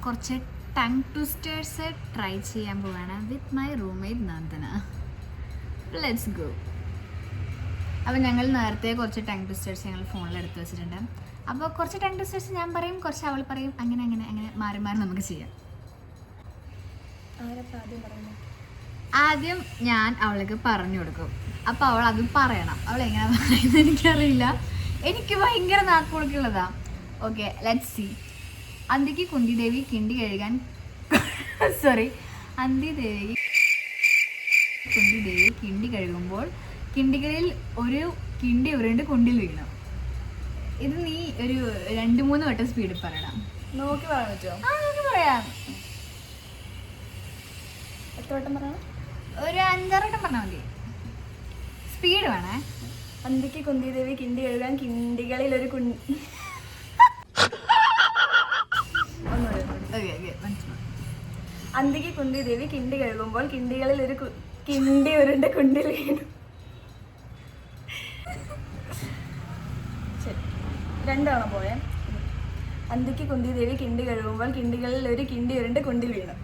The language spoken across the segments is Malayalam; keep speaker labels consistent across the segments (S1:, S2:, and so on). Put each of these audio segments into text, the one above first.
S1: കുറച്ച് ടങ് ട്വിസ്റ്റേഴ്സ് ട്രൈ ചെയ്യാൻ പോവാണ് with my roommate Nandana. Let's go. അപ്പോൾ ഞങ്ങൾ നേരത്തെ കുറച്ച് ടങ് ട്വിസ്റ്റേഴ്സ് ഞങ്ങൾ ഫോണിൽ എടുത്ത് വെച്ചിട്ടുണ്ട്. അപ്പോൾ കുറച്ച് ടങ് ട്വിസ്റ്റേഴ്സ് ഞാൻ പറയും, കുറച്ച് അവൾ പറയും, അങ്ങനെ അങ്ങനെ അങ്ങനെ മാറി മാറി നമുക്ക് ചെയ്യാം. ആദ്യം ഞാൻ അവൾക്ക് പറഞ്ഞു കൊടുക്കും, അപ്പോൾ അവൾ അത് പറയണം. അവൾ എങ്ങനെ പറയുന്നത് എനിക്കറിയില്ല, എനിക്ക് ഭയങ്കര നാക്കുകൊടുക്കുള്ളതാ. Okay, let's see. അന്തിക്ക് കുന്തിദേവി കിണ്ടി കഴുകാൻ കുന്തിദേവി കിണ്ടി കഴുകുമ്പോൾ കിണ്ടികളിൽ ഒരു കിണ്ടി ഉരുണ്ട് കുണ്ടിൽ വീണു. ഇത് നീ ഒരു 2-3 വട്ടം സ്പീഡിൽ പറയണം.
S2: നോക്കി പറയാൻ പറ്റുമോ?
S1: നോക്കി പറയാം.
S2: എത്ര വട്ടം പറയണം?
S1: ഒരു 5-6 വട്ടം പറഞ്ഞാൽ മതി. സ്പീഡ് വേണേ.
S2: അന്തിക്ക് കുന്തിദേവി കിണ്ടി കഴുകാൻ കിണ്ടികളിൽ ഒരു അന്തിക്ക് കുന്തിദേവി കിണ്ടി കഴുകുമ്പോൾ കിണ്ടികളിൽ ഒരു കിണ്ടി ഉരുണ്ട് കുണ്ടിൽ വീണു. ശരി, 2 തവണ പോയേ. അന്തിക്ക് കുന്തിദേവി കിണ്ടി കഴുകുമ്പോൾ കിണ്ടികളിൽ ഒരു കിണ്ടി ഉരുണ്ട് കുണ്ടിൽ വീണു.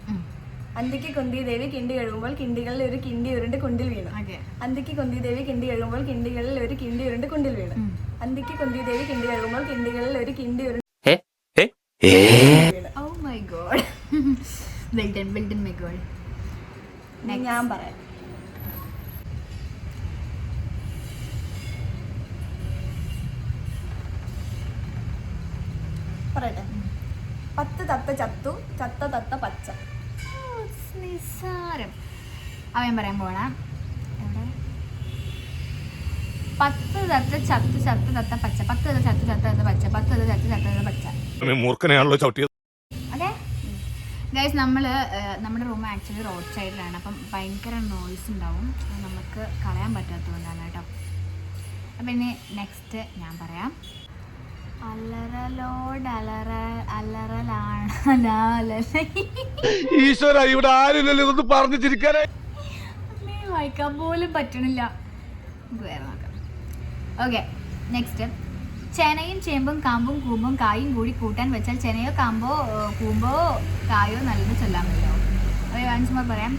S2: അന്തിക്ക് കുന്തിദേവി കിണ്ടി കഴുകുമ്പോൾ കിണ്ടികളിൽ ഒരു കിണ്ടി ഉരുണ്ട് കുണ്ടിൽ വീണു. അന്തിക്ക് കുന്തിദേവി കിണ്ടി കഴുകുമ്പോൾ കിണ്ടികളിൽ ഒരു കിണ്ടി ഉരുണ്ട് കുണ്ടിൽ വീണു. അന്തിക്ക് കുന്തിദേവി കിണ്ടി കഴുകുമ്പോൾ കിണ്ടികളിൽ ഒരു കിണ്ടി ഉരുണ്ട്.
S1: Oh my god, well done my god.
S2: ഞാൻ പറയാം. പറയട്ടെ. 10 തത്ത ചത്തു, ചത്ത തത്ത പച്ച.
S1: നിസ്സാരം. അവൻ പറയാൻ പോണ 10 തത്ത ചത്തു, ചത്ത തത്ത പച്ച. 10 തത്ത ചത്തു, ചത്ത തത്ത പച്ച. 10 തത്ത ചത്തു, ചത്ത തത്ത പച്ച.
S3: മൂർഖനെയാണല്ലോ ചവിട്ടിയത്.
S1: ഓക്കെ ഗൈസ്, നമ്മുടെ റൂം ആക്ച്വലി റോഡ് സൈഡിലാണ്. അപ്പം ഭയങ്കര നോയ്സ് ഉണ്ടാവും, നമുക്ക് കളയാൻ പറ്റാത്തതുകൊണ്ടാണ് കേട്ടോ. അപ്പം ഇനി നെക്സ്റ്റ് ഞാൻ പറയാം.
S3: ഈശ്വര, ഇവിടെ ആരുമില്ലല്ലോ ഇതൊന്ന് പറഞ്ഞു ചിരിക്കാനേ.
S1: വായിക്കാൻ പോലും പറ്റണില്ല. വേറെ നോക്കാം. Okay, next. ചേനയും ചേമ്പും കാമ്പും കൂമ്പും കായും കൂടി കൂട്ടാൻ വെച്ചാൽ ചേനയോ കാമ്പോ കൂമ്പോ കായോ നല്ലത് ചൊല്ലാമല്ലോ. വാങ്ങിച്ചുമ്പോൾ പറയാം.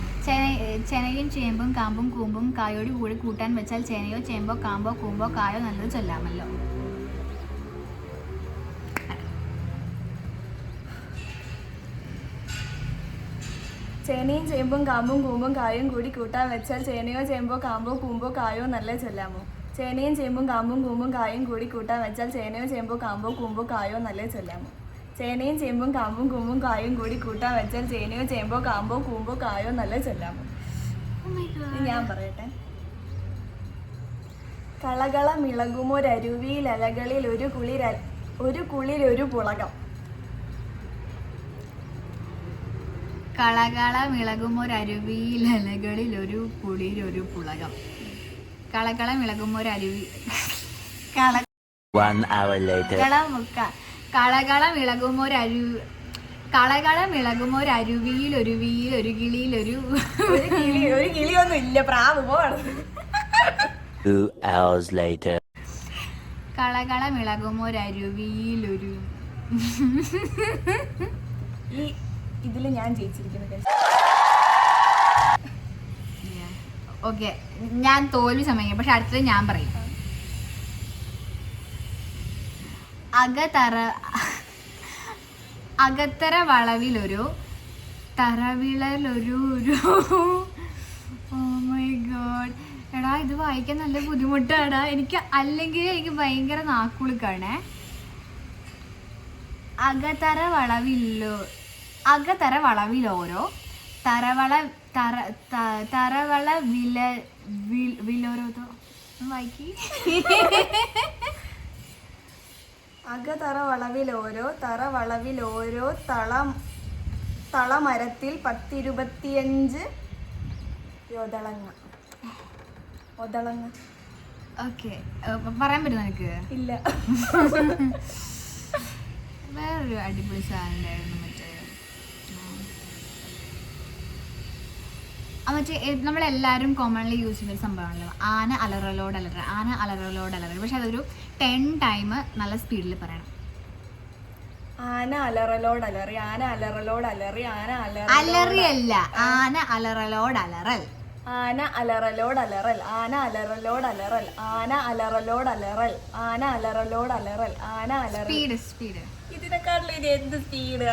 S1: ചേനയും ചേമ്പും കാമ്പും കൂമ്പും കായോട് കൂടി കൂട്ടാൻ വെച്ചാൽ ചേനയോ ചേമ്പോ കാമ്പോ കൂമ്പോ കായോ നല്ലത് ചൊല്ലാമല്ലോ.
S2: ചേനയും ചേമ്പും കാമ്പും കൂമ്പും കായും കൂടി കൂട്ടാൻ വെച്ചാൽ ചേനയോ ചേമ്പോ കാമ്പോ കൂമ്പോ കായോ നല്ല ചൊല്ലാമോ. ചേനയും ചേമ്പും കാമ്പും കൂമ്പും കായും കൂടി കൂട്ടാൻ വെച്ചാൽ ചേനയോ ചേമ്പോ കാമ്പോ കൂമ്പോ കായോ നല്ല ചൊല്ലാമോ. ചേനയും ചേമ്പും കാമ്പും കൂമ്പും കായും കൂടി കൂട്ടാൻ വെച്ചാൽ ചേനയോ ചേമ്പോ കാമ്പോ കൂമ്പോ കായോ നല്ല ചൊല്ലാമോ. ഞാൻ പറയട്ടെ. കളകള മിളകുമൊരരുവിയിൽ അലകളിൽ ഒരു കുളിൽ ഒരു പുളകം.
S1: കളകള മിളകുമൊരരുവിയിലലകളിൽ ഒരു കുളിരൊരു പുളകം. കളകള മിളകുമൊരരുവി കളകള മിളകുമൊരരുവിയിൽ ഒരു കിളിയിൽ ഒരു
S2: കിളിയൊന്നും ഇല്ല, പ്രാവ് പോവാണ്.
S4: 2 hours later.
S1: കളകള മിളകുമൊരരുവിയിലൊരു.
S2: ഈ ഇതിൽ ഞാൻ ജയിച്ചിരിക്കുന്നത്.
S1: ഓക്കെ, ഞാൻ തോൽവി സമയം, പക്ഷെ അടുത്തത് ഞാൻ പറയും. അകത്തര വളവിലൊരു തറവിളലൊരു. ഓ മൈ ഗോഡ്, എടാ ഇത് വായിക്കാൻ നല്ല ബുദ്ധിമുട്ടാടാ എനിക്ക്, അല്ലെങ്കിൽ എനിക്ക് ഭയങ്കര നാക്കുളുക്കാണേ. അകത്തര വളവിലോരോ തറവള വിലോരോ വായിക്കി.
S2: അകതറ വളവിലോരോ തളമരത്തിൽ 10-25 ഒതളങ്ങ.
S1: ഓക്കെ, പറയാൻ പറ്റുമോ നിനക്ക്?
S2: ഇല്ല.
S1: വേറൊരു അടിപൊളി സാധനം ഉണ്ടായിരുന്നു, മറ്റേ നമ്മളെല്ലാവരും കോമൺലി യൂസ് ചെയ്യുന്നൊരു സംഭവമാണല്ലോ, ആന അലറലോട് അലറ. പക്ഷെ അതൊരു 10 ടൈം നല്ല സ്പീഡിൽ പറയണം.
S2: ആന അലറലോട് അലറി, ആന അലറലോട് അലറി, ആന
S1: അലറിയല്ല, ആന അലറലോട് അലറൽ.
S2: ആന അലറലോട് അലറൽ, ആന അലറലോട് അലറൽ, ആന അലറലോട് അലറൽ, ആന അലറലോട് അലറൽ, ആന അലറ.
S1: സ്പീഡ്.
S2: ഇതിനെക്കാട്ടിലും ഇത് എന്ത് സ്പീഡ്?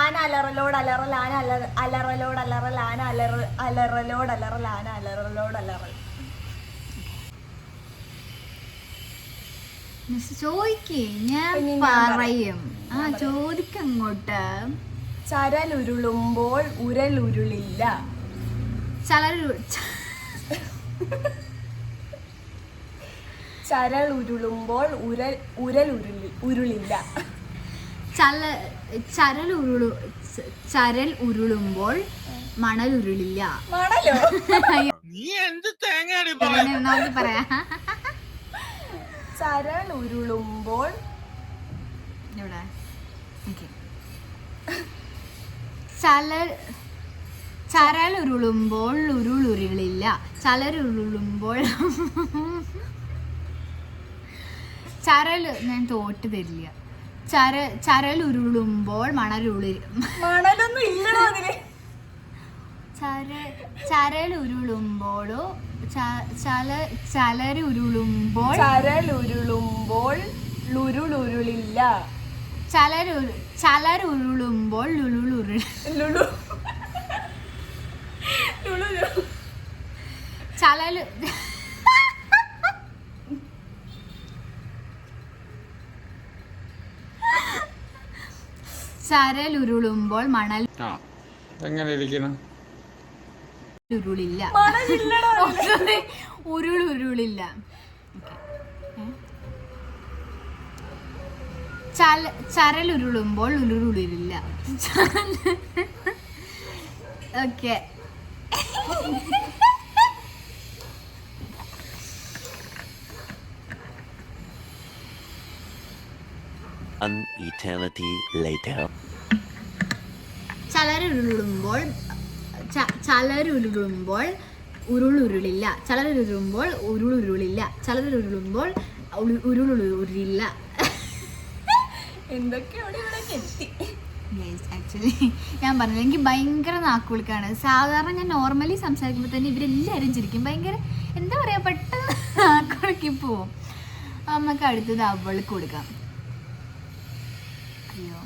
S2: ആന അലറലോട് അലറൽ, ആന അലറലോട് അലറൽ, ആന അലറലോട് അലറൽ, ആന അലറലോട് അലറൽ.
S1: ചോദിക്കേ, ഞാൻ പറയും. ചോദിക്കങ്ങോട്ട്.
S2: ചരലുരുളുമ്പോൾ ഉരലുരുളില്ല. ചരലുരുളുമ്പോൾ ഉരലുരുളില്ല.
S1: ചരൽ ഉരുളുമ്പോൾ മണലുരുളില്ല.
S2: മണലോ?
S1: നോക്കി പറയാ.
S2: ചരൽ ഉരുളുമ്പോൾ
S1: എവിടെ? ചരലുരുളുമ്പോൾ ഉരുളുരുളില്ല. ചരലുരുളുമ്പോൾ ഞാൻ തോറ്റ് തരില്ല. ചരലുരുളുമ്പോൾ
S2: മണലൊന്നും ഇല്ലടോ അതില്.
S1: ചരലുരുളുമ്പോഴോ ചരലുരുളുമ്പോൾ
S2: ലുരുളുരുളില്ല.
S1: ചലരുരുളുമ്പോൾ ചരലുരുളുമ്പോൾ മണൽ
S5: എങ്ങനെ ഇരിക്കണം?
S1: ഉരുളില്ല. ഉരുളില്ല. ചരലുരുളുമ്പോൾ ഉരുളില്ല. ഓക്കെ.
S4: An eternity later.
S1: ചലരുരുളുമ്പോൾ ഉരുളുരുളില്ല. ചലരുരുളുമ്പോൾ ഉരുളുരുളില്ല. ചലരുരുളുമ്പോൾ ഉരുളുരുളില്ല.
S2: എന്തൊക്കെയാണ് ഇവിടെ എത്തി.
S1: ആക്ച്വലി ഞാൻ പറഞ്ഞത് എനിക്ക് ഭയങ്കര നാക്കുവിളിക്കാണ്. സാധാരണ ഞാൻ നോർമലി സംസാരിക്കുമ്പോൾ തന്നെ ഇവരെല്ലാവരും ചിരിക്കും. ഭയങ്കര എന്താ പറയുക, പെട്ടെന്ന് നാക്കുവിളിക്ക് പോവും. നമുക്ക് അടുത്തത് അവൾക്ക് കൊടുക്കാം. അയ്യോ.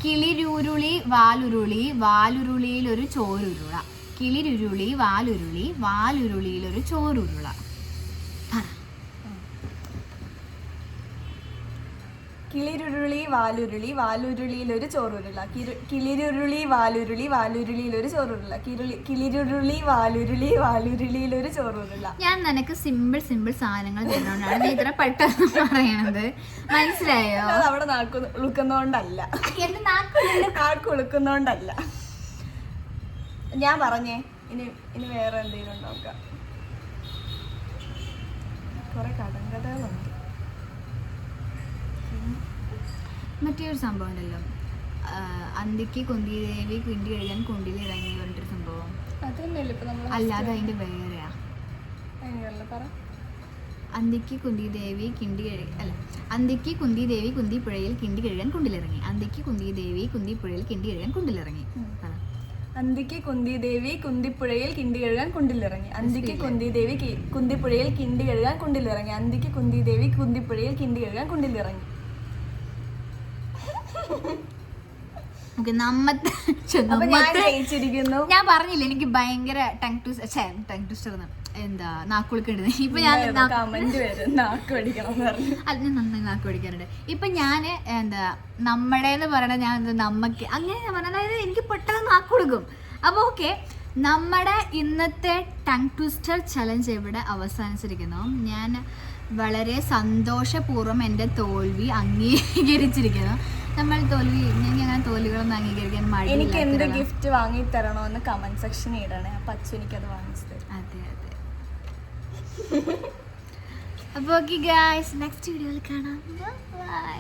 S1: കിളിരുരുളി വാലുരുളി, വാലുരുളിയിലൊരു ചോരുരുള. കിളിരുരുളി വാലുരുളി, വാലുരുളിയിലൊരു ചോരുരുള.
S2: കിളിരുരുളി വാലുരുളി, വാലുരുളിയിലൊരു ചോറുരുള. കിളിരുരുളി വാലുരുളി, വാലുരുളിയിലൊരു ചോറുരുള. കിളിരുരുളി വാലുരുളി, വാലുരുളിയിലൊരു ചോറുരുള.
S1: ഞാൻ നിനക്ക് സിമ്പിൾ സാധനങ്ങൾ തരുന്നോണ്ടാണ് നീ ഇത്ര പെട്ടെന്ന് പറയണത്. മനസ്സിലായോ?
S2: അത് അവിടെ നാക്ക് ഉളുക്കുന്നോണ്ടല്ല, നാക്ക് ഉളുക്കുന്നോണ്ടല്ല. ഞാൻ പറഞ്ഞേ, ഇനി വേറെ എന്തെങ്കിലും നോക്കാം. കുറെ കടങ്കഥകളുണ്ട്.
S1: മറ്റേ ഒരു സംഭവം ഉണ്ടല്ലോ, അന്തിക്ക് കുന്തിദേവി കിണ്ടി കഴുകാൻ കുണ്ടിൽ ഇറങ്ങി പറഞ്ഞിട്ടൊരു സംഭവം. അല്ലാതെ അതിന്റെ വേറെയാ. അന്തിക്ക് കുന്തിദേവി അന്തിക്ക് കുന്തിദേവി കുന്തിപ്പുഴയിൽ കിണ്ടി കഴുകാൻ കുണ്ടിലിറങ്ങി. അന്തിക്ക് കുന്തിദേവി കുന്തിപ്പുഴയിൽ കിണ്ടി കഴുകാൻ കുണ്ടിലിറങ്ങി.
S2: അന്തിക്ക് കുന്തിദേവി കുന്തിപ്പുഴയിൽ കിണ്ടി കഴുകാൻ കുണ്ടിലിറങ്ങി. അന്തിക്ക് കുന്തിദേവി കുന്തിപ്പുഴയിൽ കിണ്ടി കഴുകാൻ കുണ്ടിലിറങ്ങി. അന്തിക്ക് കുന്തിദേവി കുന്തിപ്പുഴയിൽ കിണ്ടി കഴുകാൻ കുണ്ടിലിറങ്ങി.
S1: ഞാൻ പറഞ്ഞില്ല എനിക്ക് ഭയങ്കര ടങ് ട്വിസ്റ്റർ എന്താ നാക്കുളിക്കേണ്ടത്. ഇപ്പൊ ഞാൻ നന്നായി നാക്ക് പഠിക്കാറുണ്ട്. ഇപ്പൊ ഞാന് എന്താ നമ്മുടേന്ന് പറയണ ഞാൻ നമ്മക്ക് അങ്ങനെ ഞാൻ പറഞ്ഞ, അതായത് എനിക്ക് പെട്ടെന്ന് നാക്ക് കൊടുക്കും. അപ്പൊ ഓക്കെ, നമ്മുടെ ഇന്നത്തെ ടങ് ട്വിസ്റ്റർ ചലഞ്ച് ഇവിടെ അവസാനിച്ചിരിക്കുന്നു. ഞാൻ വളരെ സന്തോഷപൂർവ്വം എൻ്റെ തോൽവി അംഗീകരിച്ചിരിക്കുന്നു. നമ്മൾ എനിക്ക് അങ്ങനെ തോൽവികളൊന്നും അംഗീകരിക്കാൻ മടി.
S2: എനിക്ക് എന്ത് ഗിഫ്റ്റ് വാങ്ങി തരണോന്ന് കമന്റ് സെക്ഷനിൽ ഇടണേ. അപ്പൊ അച്ഛൻ എനിക്കത് വാങ്ങിച്ചു തരും.
S1: അതെ. അപ്പോൾ ഓക്കെ ഗൈസ്, നെക്സ്റ്റ് വീഡിയോയിൽ കാണാം. ബൈ.